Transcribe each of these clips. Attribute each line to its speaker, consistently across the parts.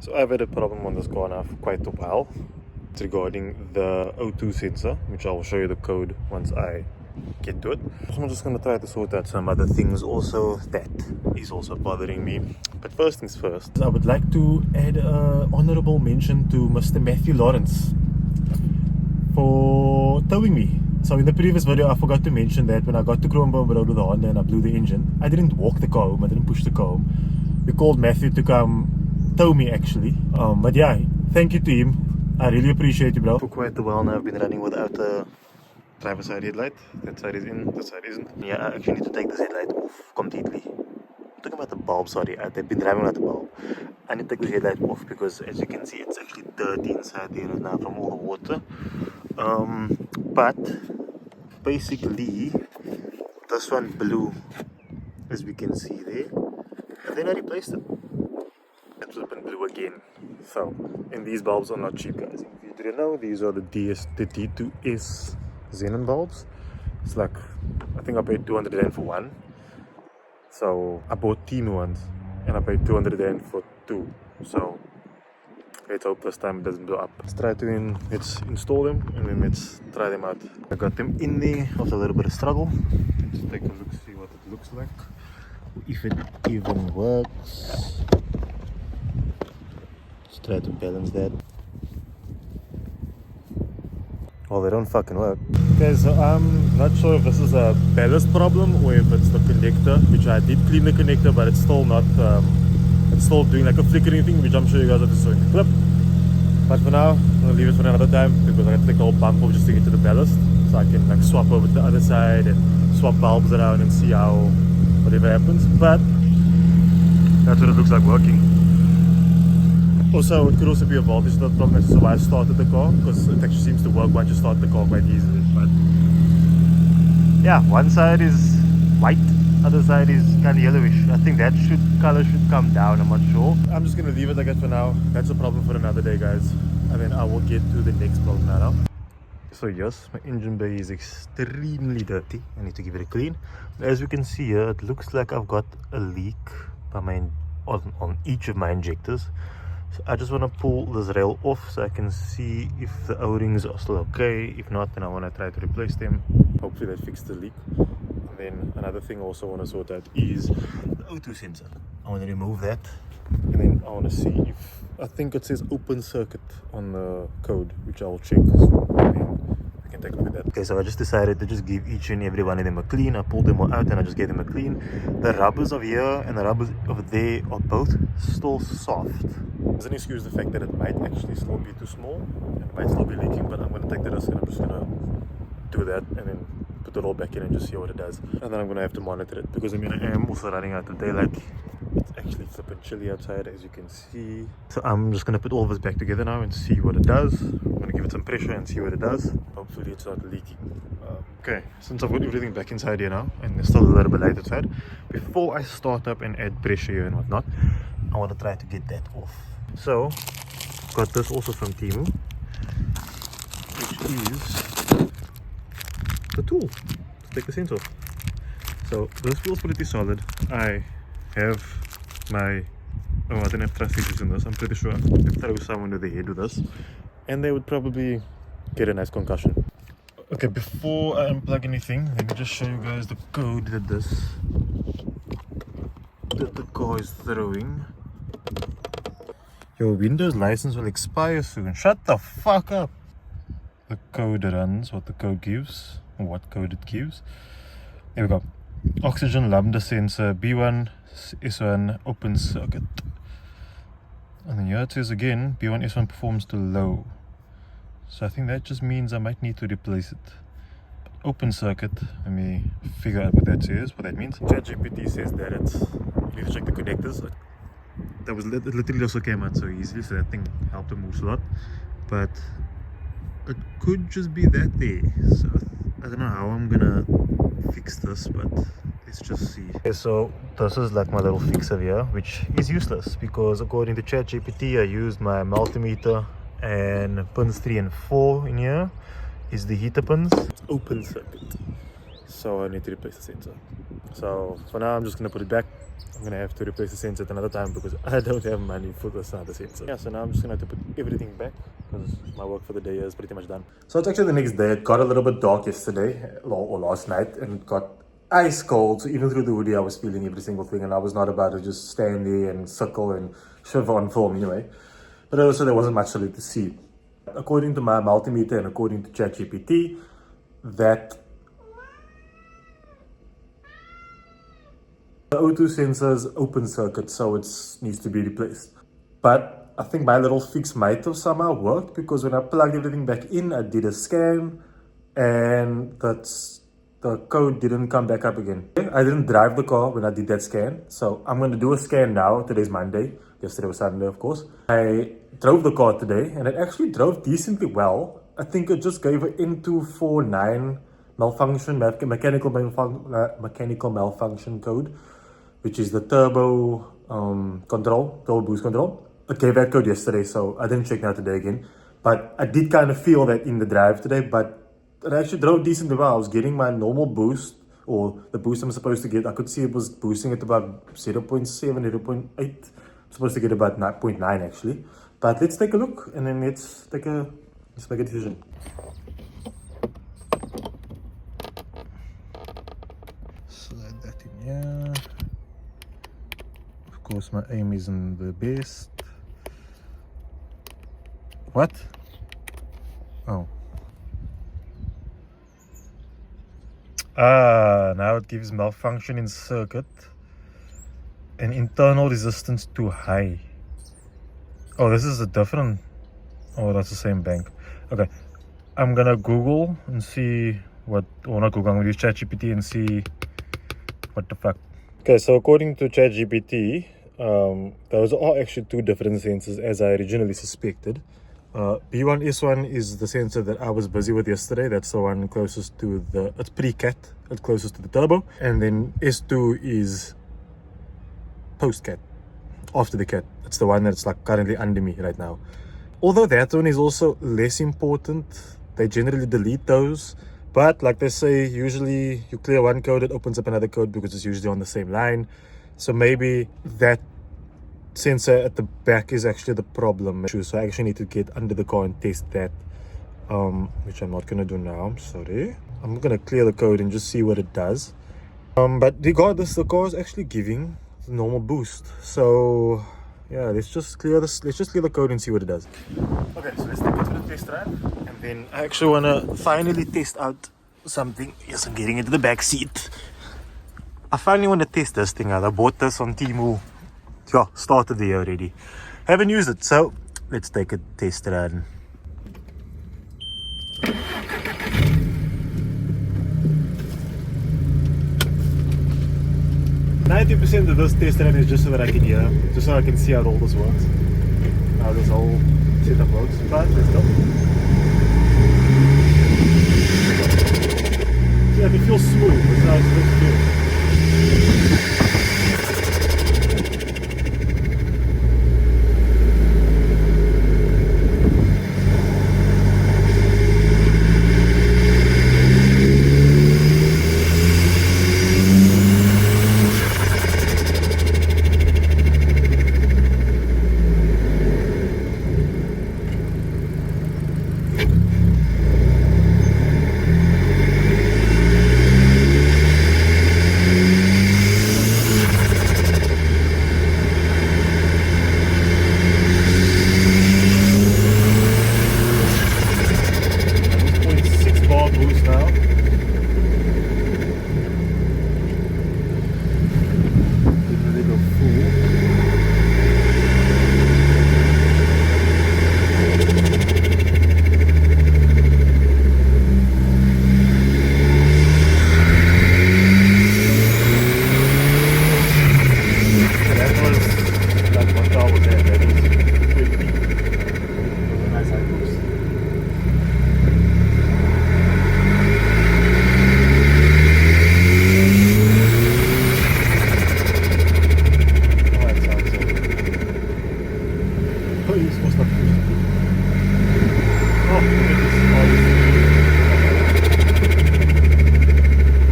Speaker 1: So I've had a problem on this car now for quite a while. It's regarding the O2 sensor, which I'll show you the code once I get to it. I'm just going to try to sort out some other things also that is also bothering me. But first things first, I would like to add an honorable mention to Mr. Matthew Lawrence for towing me. So in the previous video I forgot to mention that when I got to Chromeboom Road with the Honda and I blew the engine, I didn't walk the car home, I didn't push the car home. We called Matthew to come tow me actually. But yeah, thank you to him. I really appreciate you, bro. For quite a while now I've been running without a driver's side headlight. That side is in, that side isn't. Yeah, I actually need to take this headlight off completely. I'm talking about the bulb, sorry. I've been driving without the bulb. I need to take the headlight off because as you can see it's actually dirty inside there now from all the water. But basically this one blew, as we can see there, and then I replaced it. It was been blue again. So, and these bulbs are not cheap, guys. If you didn't know, these are the D2S xenon bulbs. It's like, I think I paid 200 Rand for one. So I bought Temu ones and I paid 200 Rand for two. So let's hope this time it doesn't blow up. Let's try to let's install them and then let's try them out. I got them in there after a little bit of struggle. Let's take a look, see what it looks like, if it even works. Let's try to balance that. Well, they don't fucking work. Okay, so I'm not sure if this is a ballast problem or if it's the connector, which I did clean the connector, but it's still not, it's still doing like a flickering thing, which I'm sure you guys have to saw in the clip. But for now, I'm gonna leave it for another time because I have to take the whole bump off just to get to the ballast, so I can like swap over to the other side and swap bulbs around and see how whatever happens. But that's what it looks like working. Also, it could also be a voltage load problem, that's why I started the car, because it actually seems to work once you start the car quite easily. But yeah, one side is white, other side is kind of yellowish. I think that color should come down, I'm not sure. I'm just going to leave it like that for now. That's a problem for another day, guys. And then I will get to the next problem now. So yes, my engine bay is extremely dirty. I need to give it a clean. As you can see here, it looks like I've got a leak by on each of my injectors. So I just want to pull this rail off so I can see if the O-rings are still okay. If not, then I want to try to replace them. Hopefully that fixed the leak. And then another thing I also want to sort out is the O2 sensor. I want to remove that. And then I want to see if, I think it says open circuit on the code, which I'll check. So then we can take a look at that. Okay, so I just decided to just give each and every one of them a clean. I pulled them all out and I just gave them a clean. The rubbers of here and the rubbers over there are both still soft. Doesn't excuse the fact that it might actually still be too small and it might still be leaking, but I'm going to take the risk and I'm just going to do that and then put it all back in and just see what it does. And then I'm going to have to monitor it because I mean I am also running out of daylight. It's actually flipping chilly outside, as you can see. So I'm just going to put all of this back together now and see what it does. I'm going to give it some pressure and see what it does. Hopefully it's not leaking. Okay, since I've got everything back inside here now and there's still a little bit light outside, before I start up and add pressure here and whatnot, I want to try to get that off. So, got this also from Temu, which is the tool to take the sensor off. So this feels pretty solid. I have my, oh, I don't have trust issues in this. I'm pretty sure I could throw someone to the head with this and they would probably get a nice concussion. Okay, before I unplug anything, let me just show you guys the code that the car is throwing. Your Windows license will expire soon. Shut the fuck up. The code runs, what the code gives, or what code it gives. There we go. Oxygen lambda sensor B1 S1 open circuit. And then here it says again B1 S1 performs to low. So I think that just means I might need to replace it. But open circuit, let me figure out what that says, what that means. ChatGPT says that it's, you need to check the connectors. That was literally also came out so easily, so that thing helped him moves a lot. But it could just be that there. So I don't know how I'm gonna fix this, but let's just see. Okay, so this is like my little fixer here, which is useless because according to ChatGPT, I used my multimeter and pins 3 and 4 in here is the heater pins. It's open circuit, so I need to replace the sensor. So for now I'm just gonna put it back I'm gonna have to replace the sensor at another time because I don't have money for this other sensor. Yeah, so now I'm just gonna have to put everything back because my work for the day is pretty much done. So it's actually the next day. It got a little bit dark yesterday or last night, and it got ice cold. So even through the hoodie, I was feeling every single thing, and I was not about to just stand there and suckle and shiver on film anyway. But also there wasn't much to see. According to my multimeter and according to ChatGPT, that the O2 sensor is open circuit, so it needs to be replaced. But I think my little fix might have somehow worked, because when I plugged everything back in, I did a scan and the code didn't come back up again. I didn't drive the car when I did that scan, so I'm going to do a scan now. Today's Monday. Yesterday was Sunday, of course. I drove the car today and it actually drove decently well. I think it just gave an N249 malfunction, mechanical malfunction code, which is the turbo boost control. It gave that code yesterday, so I didn't check now today again. But I did kind of feel that in the drive today, but it actually drove decently well. I was getting my normal boost, or the boost I'm supposed to get. I could see it was boosting at about 0.7, 0.8. I'm supposed to get about 0.9 actually. But let's take a look and then let's make a decision. Slide that in here. Of course, my aim isn't the best. What? Oh. Now it gives malfunction in circuit and internal resistance too high. Oh, this is a different. Oh, that's the same bank. Okay, I'm gonna Google and see what, or not Google, I'm gonna use ChatGPT and see what the fuck. Okay, so according to ChatGPT, those are actually two different sensors as I originally suspected. B1S1 is the sensor that I was busy with yesterday. That's the one closest to it's pre-cat, it's closest to the turbo. And then S2 is post-cat, after the cat. It's the one that's like currently under me right now. Although that one is also less important, they generally delete those. But like they say, usually you clear one code, it opens up another code because it's usually on the same line. So maybe that sensor at the back is actually the problem. So I actually need to get under the car and test that, which I'm not gonna do now. I'm sorry. I'm gonna clear the code and just see what it does. But regardless, the car is actually giving the normal boost. So yeah, let's just clear the code and see what it does. Okay, so let's take it to the test run, and then I actually wanna finally test out something. Yes, I'm getting into the back seat. I finally want to test this thing out. I bought this on Temu. Yeah, started the year already. Haven't used it, so let's take a test run. %90 of this test run is just so that I can hear, just so I can see how all this works, how this whole setup works. But let's go. Yeah, it feels smooth. That's how it's supposed to feel.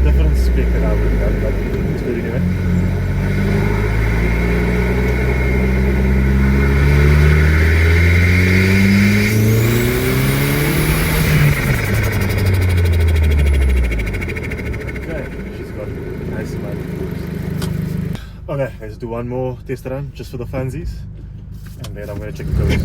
Speaker 1: Different spec that I would have done, but it's good anyway. just do one more test run just for the funsies, and then I'm going to check the codes.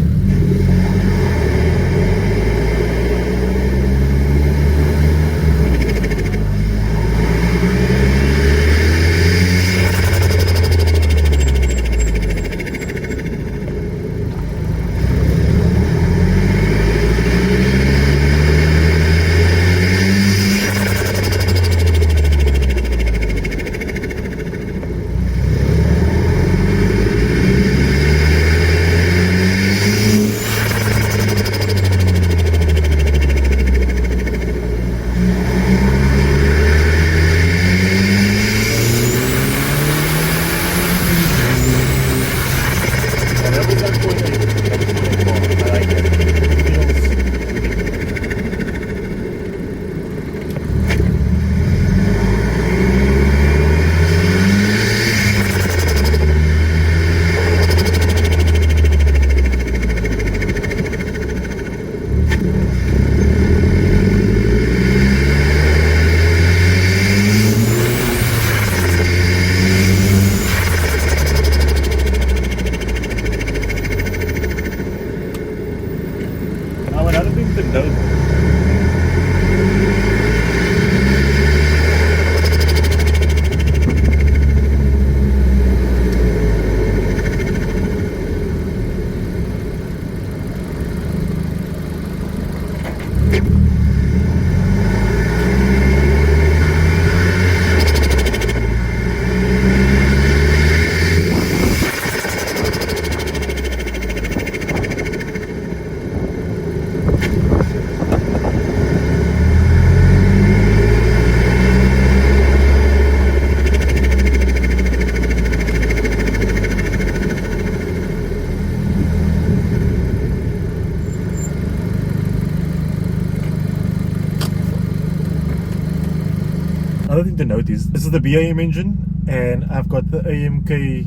Speaker 1: Another thing to note is this is the BAM engine, and I've got the AMK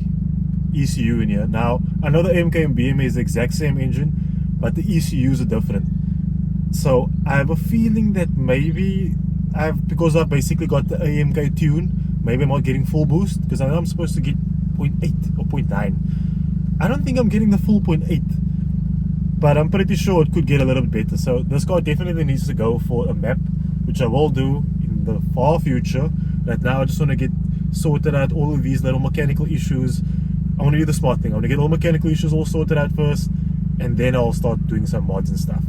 Speaker 1: ECU in here. Now I know the AMK and BMA is the exact same engine, but the ECUs are different. So I have a feeling that maybe because I've basically got the AMK tune, maybe I'm not getting full boost, because I know I'm supposed to get 0.8 or 0.9. I don't think I'm getting the full 0.8, but I'm pretty sure it could get a little bit better. So this car definitely needs to go for a map, which I will do in the far future. Right now I just want to get sorted out all of these little mechanical issues. I want to do the smart thing. I want to get all mechanical issues all sorted out first, and then I'll start doing some mods and stuff.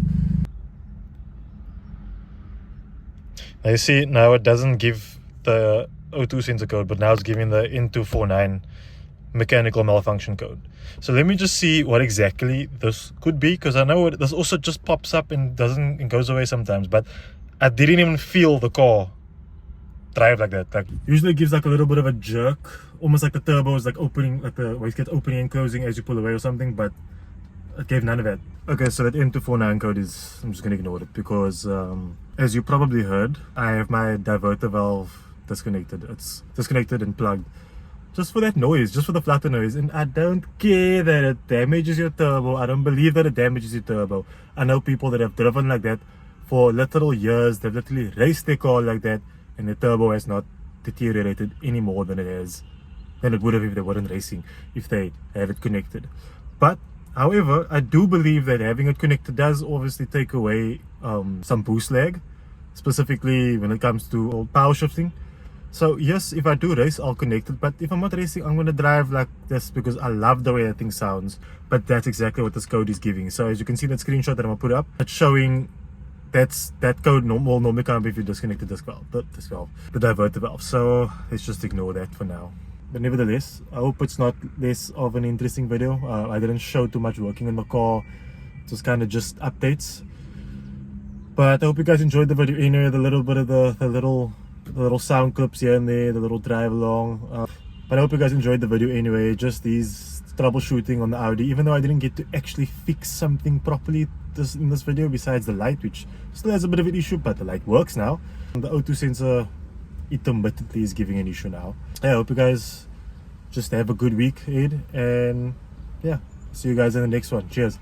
Speaker 1: Now you see, now it doesn't give the O2 sensor code, but now it's giving the N249 mechanical malfunction code. So let me just see what exactly this could be, because I know this also just pops up and goes away sometimes, but I didn't even feel the car drive like that. Like usually it gives like a little bit of a jerk, almost like the turbo is like opening, like the wastegate opening and closing as you pull away or something, but it gave none of that. Okay, so that N249 code is, I'm just gonna ignore it, because as you probably heard, I have my diverter valve disconnected. It's disconnected and plugged just for that noise, just for the flutter noise. And I don't care that it damages your turbo. I don't believe that it damages your turbo. I know people that have driven like that for literal years. They've literally raced their car like that, and the turbo has not deteriorated any more than it would have if they weren't racing, if they have it connected. But however, I do believe that having it connected does obviously take away some boost lag, specifically when it comes to power shifting. So yes, if I do race, I'll connect it, but if I'm not racing, I'm going to drive like this because I love the way that thing sounds. But that's exactly what this code is giving. So as you can see, that screenshot that I'm going to put up, it's showing that code will normally come up if you disconnect the the diverter valve. So let's just ignore that for now. But nevertheless, I hope it's not less of an interesting video. I didn't show too much working on the car. It was kind of just updates. But I hope you guys enjoyed the video anyway. The little bit of the little sound clips here and there, the little drive along. But I hope you guys enjoyed the video anyway. Just these troubleshooting on the Audi, even though I didn't get to actually fix something properly in this video besides the light, which still has a bit of an issue, but the light works now. The O2 sensor intermittently is giving an issue now. I hope you guys just have a good week, Ed, and yeah, see you guys in the next one. Cheers.